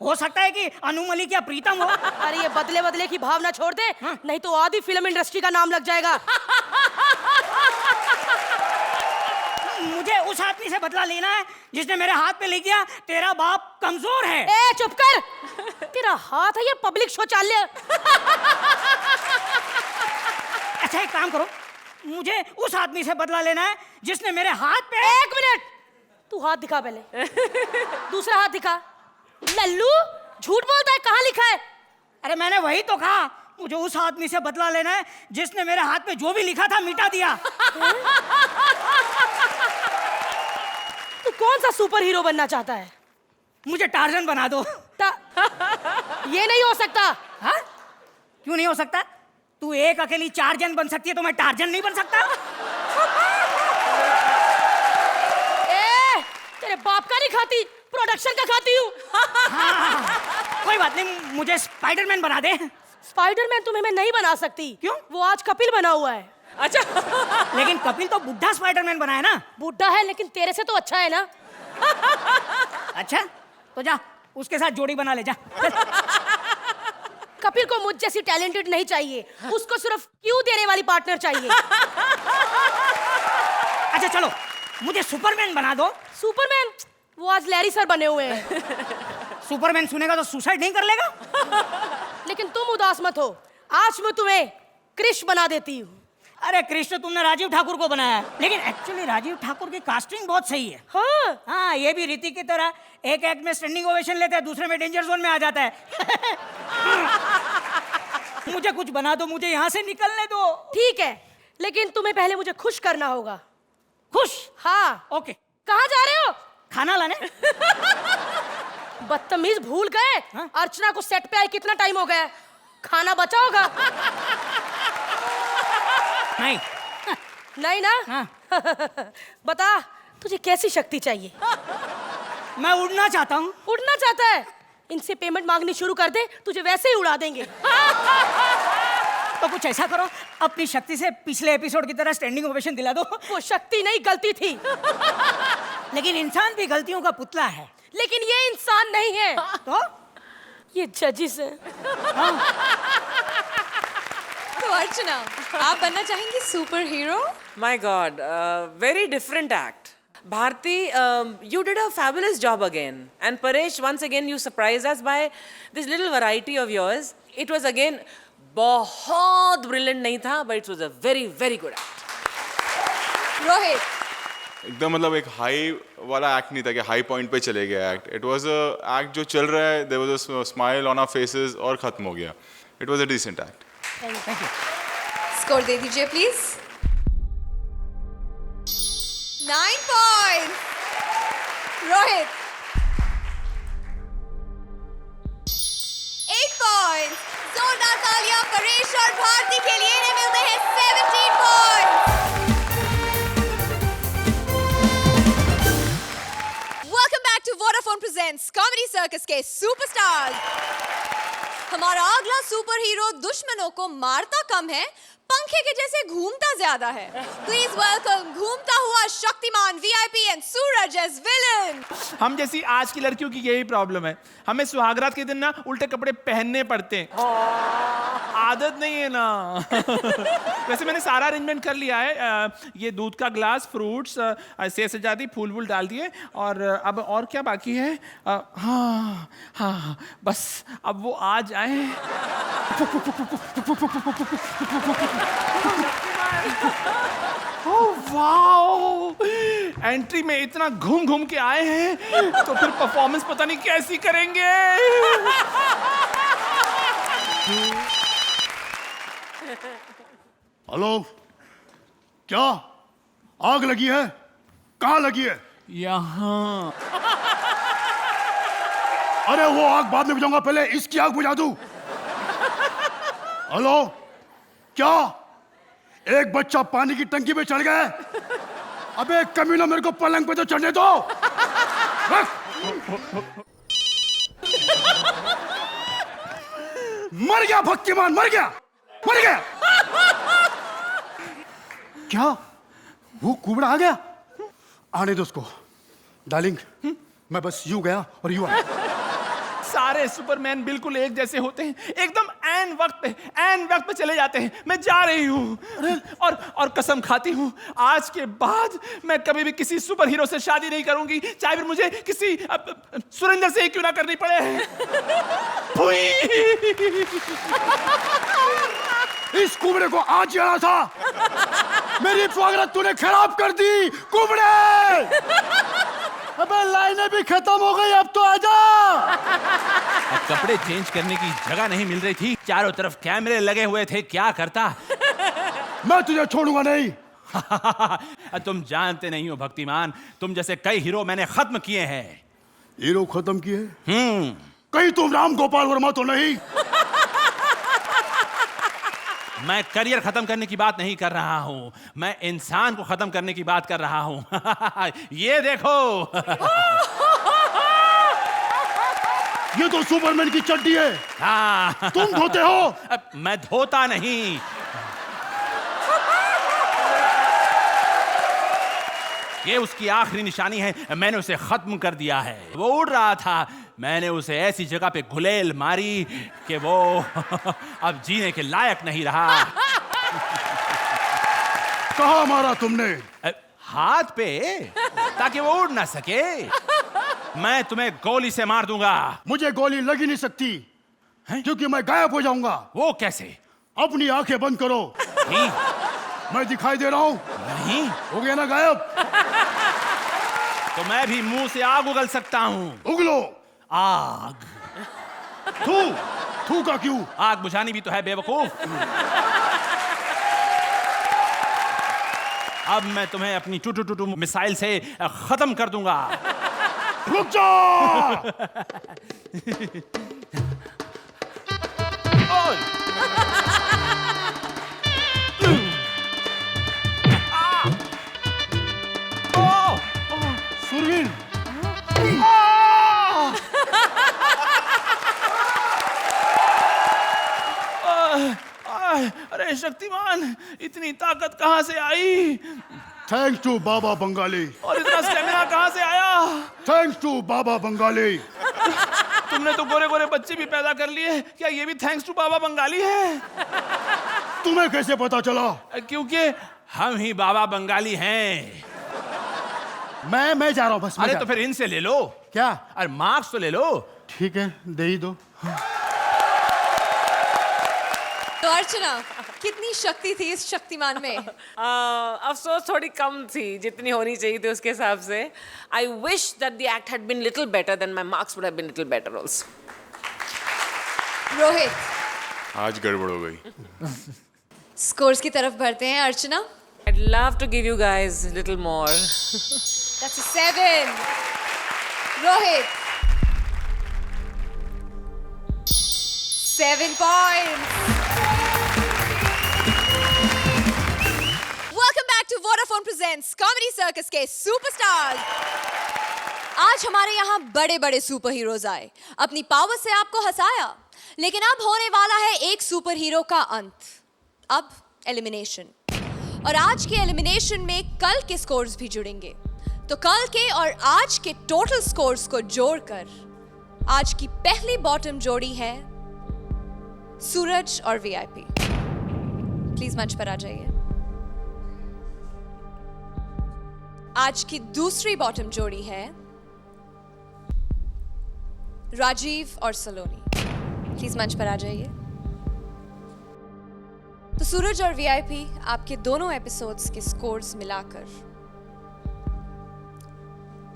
हो सकता है कि अनु मलिक या प्रीतम हो। अरे ये बदले बदले की भावना छोड़ दे। हाँ? नहीं तो आधी फिल्म इंडस्ट्री का नाम लग जाएगा। मुझे उस आदमी से बदला लेना है जिसने मेरे हाथ पे लिख दिया तेरा बाप कमजोर है। ए चुप कर। तेरा हाथ है ये पब्लिक शौचालय। अच्छा एक काम करो, मुझे उस आदमी से बदला लेना है जिसने मेरे हाथ पे। 1 मिनट, तू हाथ दिखा पहले। दूसरा हाथ दिखा। लल्लू झूठ बोलता है, कहाँ लिखा है? अरे मैंने वही तो कहा, मुझे उस आदमी से बदला लेना है जिसने मेरे हाथ पे जो भी लिखा था मिटा दिया। तू कौन सा सुपर हीरो बनना चाहता है? मुझे टार्जन बना दो। ये नहीं हो सकता। हाँ? क्यों नहीं हो सकता? तू एक अकेली 4 जन बन सकती है तो मैं टार्जन नहीं बन सकता? तेरे बाप का नहीं खाती, प्रोडक्शन का खाती हूँ। हाँ, कोई बात नहीं, मुझे स्पाइडरमैन बना दे। स्पाइडरमैन तुम्हें मैं नहीं बना सकती। क्यों? वो आज कपिल बना हुआ है। अच्छा। लेकिन कपिल तो बुढ़ा स्पाइडरमैन बना है ना। बुढ़ा है लेकिन तेरे से तो अच्छा है ना। अच्छा तो जा उसके साथ जोड़ी बना ले जा। कपिल को मुझ जैसी टैलेंटेड नहीं चाहिए, उसको सिर्फ क्यों देने वाली पार्टनर चाहिए। अच्छा चलो मुझे सुपरमैन बना दो। सुपरमैन? वो आज लैरी सर बने हुए हैं। सुपरमैन सुनेगा तो सुसाइड नहीं कर लेगा? लेकिन तुम उदास मत हो, आज मैं तुम्हें क्रिश बना देती हूँ। अरे कृष्ण तुमने राजीव ठाकुर को बनाया है, लेकिन एक्चुअली राजीव ठाकुर की कास्टिंग बहुत सही है। हाँ हाँ, ये भी ऋतिक की तरह एक एक्ट में स्टैंडिंग ओवेशन लेता है, दूसरे में डेंजर जोन में आ जाता है। मुझे कुछ बना दो, मुझे यहाँ से निकलने दो। ठीक है, लेकिन तुम्हें पहले मुझे खुश करना होगा। खुश? हाँ। ओके। कहाँ जा रहे हो? खाना लाने। बदतमीज, भूल गए? हाँ? अर्चना को सेट पे आए कितना टाइम हो गया है? खाना बचा होगा। नहीं। नहीं ना? हाँ। बता, तुझे कैसी शक्ति चाहिए? मैं उड़ना चाहता हूँ। उड़ना चाहता है? इनसे पेमेंट मांगनी शुरू कर दे, तुझे वैसे ही उड़ा देंगे। तो कुछ ऐसा करो, अपनी शक्ति से पिछले एपिसोड की तरह स्टैंडिंग ओवेशन दिला दो। वो शक्ति नहीं, गलती थी। लेकिन इंसान भी गलतियों का पुतला है। लेकिन ये इंसान नहीं है। तो ये जजिस है। तो अर्चना, आप बनना चाहेंगी super hero? My God, very different act. Bharti, you did a fabulous job again. And Paresh, once again, you surprised us by this little variety of yours. It was again बहुत brilliant नहीं था, but it was a very, very good act. Rohit, एकदम मतलब एक high वाला act नहीं था कि हाई पॉइंट पे चले गया act. It was a act जो चल रहा है, there was a smile on our faces और खत्म हो गया. It was a decent act. Thank you. Score दे दीजिए प्लीज। 9 पॉइंट्स। रोहित 8 पॉइंट्स। जोरदार तालियां परेश और भारती के लिए। इन्हें मिलते हैं 17 points. Welcome back to Vodafone presents comedy circus के सुपरस्टार्स। हमारा अगला सुपर हीरो दुश्मनों को मारता कम है, पंखे के जैसे घूमता ज्यादा है। प्लीज वेलकम घूमता हुआ Shaktimaan VIP and Suraj as villain. हम जैसी आज की लड़कियों की यही प्रॉब्लम है, हमें सुहागरात के दिन ना उल्टे कपड़े पहनने पड़ते हैं। आदत नहीं है ना। वैसे मैंने सारा अरेंजमेंट कर लिया है। ये दूध का ग्लास, फ्रूट्स, सेब सजादी, फूल वूल डाल दिए। और अब और क्या बाकी है? हाँ हाँ, बस अब वो आ जाए। ओह वाओ, एंट्री में इतना घूम घूम के आए हैं तो फिर परफॉर्मेंस पता नहीं कैसी करेंगे। हेलो, क्या आग लगी है? कहाँ लगी है? यहाँ। अरे वो आग बाद में बुझाऊंगा, पहले इसकी आग बुझा दूं। हेलो, क्या एक बच्चा पानी की टंकी पे चढ़ गया है? अबे कमीना, मेरे को पलंग पे तो चढ़ने दो। मर गया भक्तिमान, मर गया, मर गया। क्या वो कुबड़ा आ गया? आने दो उसको डार्लिंग। मैं बस यूं गया और यूं आया। सारे सुपरमैन बिल्कुल एक जैसे होते हैं, एकदम एन वक्त पे चले जाते हैं। मैं जा रही हूँ और कसम खाती हूँ आज के बाद मैं कभी भी किसी सुपर हीरो से शादी नहीं करूंगी, चाहे फिर मुझे किसी सुरेंद्र से ही क्यों ना करनी पड़े। इस कुबड़े को आज जाना था। मेरी स्वागत तूने खराब कर दी कुबड़े। अबे लाइनें भी खत्म हो गई, अब तो आजा। अब कपड़े चेंज करने की जगह नहीं मिल रही थी, चारों तरफ कैमरे लगे हुए थे, क्या करता। मैं तुझे छोड़ूंगा नहीं। तुम जानते नहीं हो भक्तिमान, तुम जैसे कई हीरो मैंने खत्म किए हैं। हीरो खत्म किए? कहीं तुम राम गोपाल वर्मा तो नहीं? मैं करियर खत्म करने की बात नहीं कर रहा हूं, मैं इंसान को खत्म करने की बात कर रहा हूं। ये देखो। ये तो सुपरमैन की चड्डी है। हाँ। तुम धोते हो? मैं धोता नहीं। ये उसकी आखिरी निशानी है, मैंने उसे खत्म कर दिया है। वो उड़ रहा था, मैंने उसे ऐसी जगह पे गुलेल मारी कि वो अब जीने के लायक नहीं रहा। कहाँ मारा तुमने? हाथ पे, ताकि वो उड़ ना सके। मैं तुम्हें गोली से मार दूंगा। मुझे गोली लग ही नहीं सकती, क्योंकि मैं गायब हो जाऊंगा। वो कैसे? अपनी आंखें बंद करो। नहीं। मैं दिखाई दे रहा हूं? नहीं। हो गया ना गायब? तो मैं भी मुंह से आग उगल सकता हूं। उगलो। आग। थू का क्यों? आग बुझानी भी तो है बेवकूफ। अब मैं तुम्हें अपनी two two two two missile से खत्म कर दूंगा। रुक जा। ओए! सुरवीर, अरे शक्तिमान, इतनी ताकत कहाँ से आई? थैंक्स टू बाबा बंगाली। और इतना स्टेमिना कहाँ से आया? थैंक्स टू बाबा बंगाली। तुमने तो गोरे गोरे बच्चे भी पैदा कर लिए, क्या ये भी थैंक्स टू बाबा बंगाली है? तुम्हें कैसे पता चला? क्योंकि हम ही बाबा बंगाली हैं। मैं जा रहा हूँ बस। अरे तो फिर इनसे ले लो। क्या? अरे मार्क्स तो ले लो। ठीक है, दे ही दो। तो अर्चना, कितनी शक्ति थी इस शक्तिमान में? अफसोस थोड़ी कम थी जितनी होनी चाहिए थी उसके हिसाब से। I wish that the act had been little better, then my marks would have been little better also. Rohit, आज गड़बड़ हो गई। स्कोर्स की तरफ बढ़ते हैं। Archana, I'd love to give you guys a little more. that's a 7. Rohit, 7 points. Welcome back to Vodafone Presents Comedy Circus के superstars. आज हमारे यहाँ बड़े बड़े सुपर हीरोज आए, अपनी पावर से आपको हंसाया, लेकिन अब होने वाला है एक सुपर हीरो का अंत। अब एलिमिनेशन, और आज के एलिमिनेशन में कल के स्कोर्स भी जुड़ेंगे। तो कल के और आज के टोटल स्कोर्स को जोड़कर आज की पहली बॉटम जोड़ी है सूरज और वीआईपी। प्लीज मंच पर आ जाइए। आज की दूसरी बॉटम जोड़ी है राजीव और सलोनी। प्लीज मंच पर आ जाइए। तो सूरज और वीआईपी, आपके दोनों एपिसोड्स के स्कोर्स मिलाकर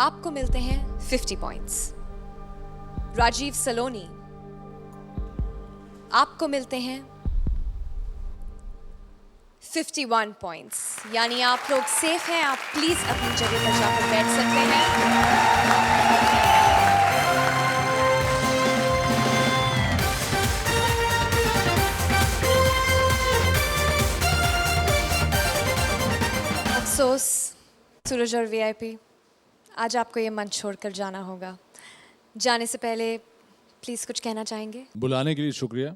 आपको मिलते हैं 50 पॉइंट्स। राजीव सलोनी, आपको मिलते हैं 51 पॉइंट्स। यानी आप लोग सेफ हैं। आप प्लीज अपनी जगह पर जाकर बैठ सकते हैं। अफसोस सूरज और वीआईपी, आज आपको ये मंच छोड़कर जाना होगा। जाने से पहले प्लीज कुछ कहना चाहेंगे? बुलाने के लिए शुक्रिया।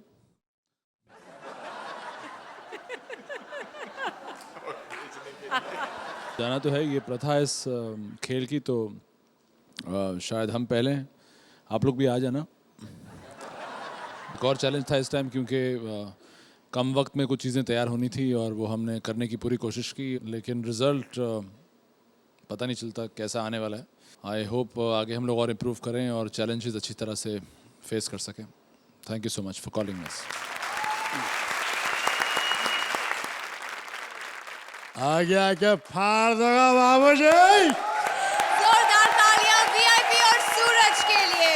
जाना तो है, ये प्रथा है इस खेल की, तो शायद हम पहले हैं, आप लोग भी आ जाना। एक और चैलेंज था इस टाइम, क्योंकि कम वक्त में कुछ चीज़ें तैयार होनी थी और वो हमने करने की पूरी कोशिश की, लेकिन रिज़ल्ट पता नहीं चलता कैसा आने वाला है। आई होप आगे हम लोग और इम्प्रूव करें और चैलेंजेस अच्छी तरह से फेस कर सकें। Thank you so much for calling us. आगे फाड़ दूंगा बाबूजी। जोरदार तालियां वीआईपी और सूरज के लिए।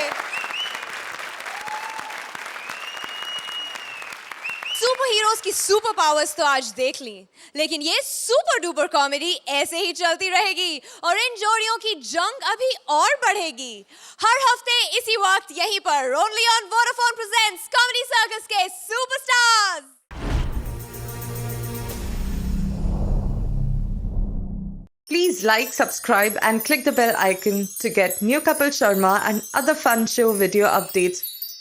सुपर हीरोज की सुपर पावर्स तो आज देख ली, लेकिन ये सुपर डुपर कॉमेडी ऐसे ही चलती रहेगी और इन जोड़ियों की जंग अभी और बढ़ेगी। हर हफ्ते इसी वक्त यहीं पर only on Vodafone presents comedy circus के superstars. Please like, subscribe and click the bell icon to get new Kapil Sharma and other fun show video updates